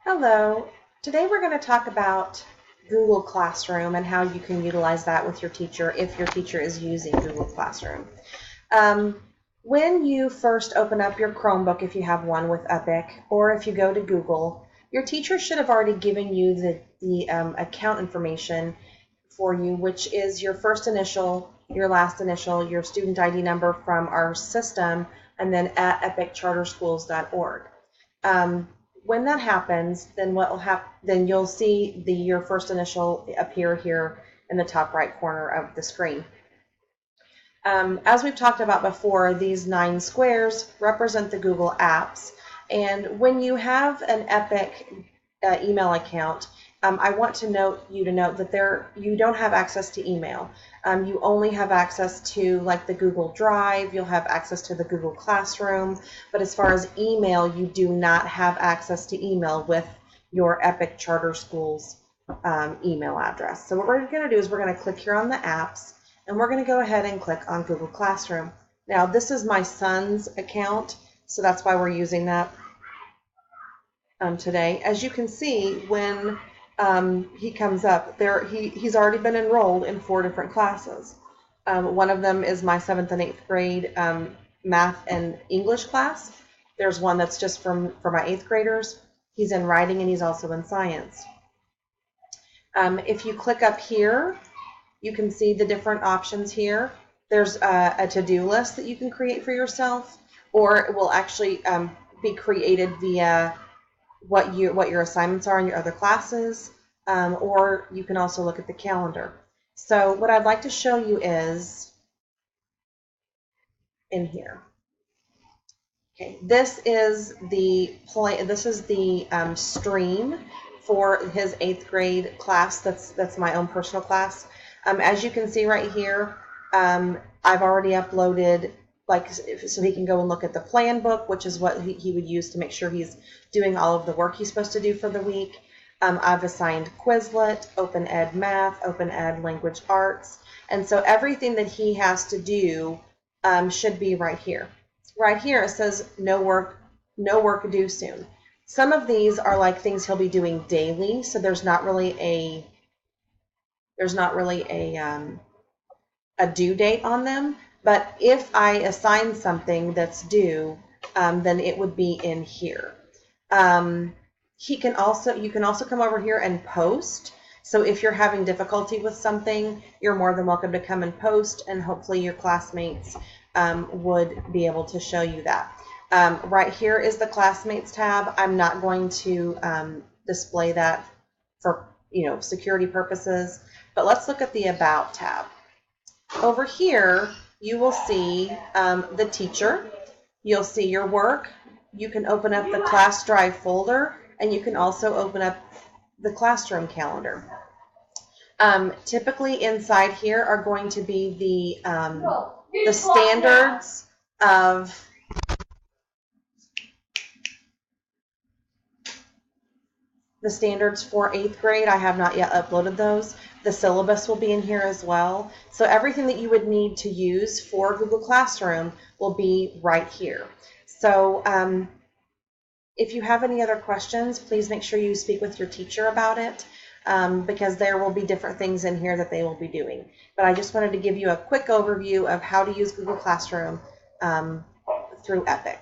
Hello. Today we're going to talk about Google Classroom and how you can utilize that with your teacher if your teacher is using Google Classroom. Um, when you first open up your Chromebook, if you have one with Epic, or if you go to Google, your teacher should have already given you the account information for you, which is your first initial, your last initial, your student ID number from our system, and then at epiccharterschools.org. When that happens, then what will happen? Then you'll see your first initial appear here in the top right corner of the screen. As we've talked about before, these 9 squares represent the Google Apps, and when you have an Epic email account, I want to note that you don't have access to email. You only have access to like the Google Drive. You'll have access to the Google Classroom, but as far as email, you do not have access to email with your Epic Charter Schools email address. So what we're going to do is we're going to click here on the apps, and we're going to go ahead and click on Google Classroom. Now this is my son's account, so that's why we're using that today. As you can see, when he comes up, he's already been enrolled in 4 different classes. One of them is my 7th and 8th grade math and English class. There's one that's just for my 8th graders. He's in writing and he's also in science. If you click up here, you can see the different options here. There's a to-do list that you can create for yourself, or it will actually be created via what your assignments are in your other classes, or you can also look at the calendar. So what I'd like to show you is in here. Okay, this is the stream for his 8th grade class. That's my own personal class. As you can see right here, I've already uploaded, so he can go and look at the plan book, which is what he would use to make sure he's doing all of the work he's supposed to do for the week. I've assigned Quizlet, Open Ed Math, Open Ed Language Arts, and so everything that he has to do should be right here. Right here it says no work due soon. Some of these are like things he'll be doing daily, so there's not really a due date on them. But if I assign something that's due, then it would be in here. You can also come over here and post. So if you're having difficulty with something, you're more than welcome to come and post, and hopefully your classmates would be able to show you that. Right here is the Classmates tab. I'm not going to display that for security purposes, but let's look at the About tab. Over here, you will see the teacher. You'll see your work. You can open up the Class Drive folder, and you can also open up the classroom calendar. Typically inside here are going to be the standards of the standards for 8th grade. I have not yet uploaded those. The syllabus will be in here as well. So everything that you would need to use for Google Classroom will be right here. So if you have any other questions, please make sure you speak with your teacher about it, because there will be different things in here that they will be doing. But I just wanted to give you a quick overview of how to use Google Classroom through Epic.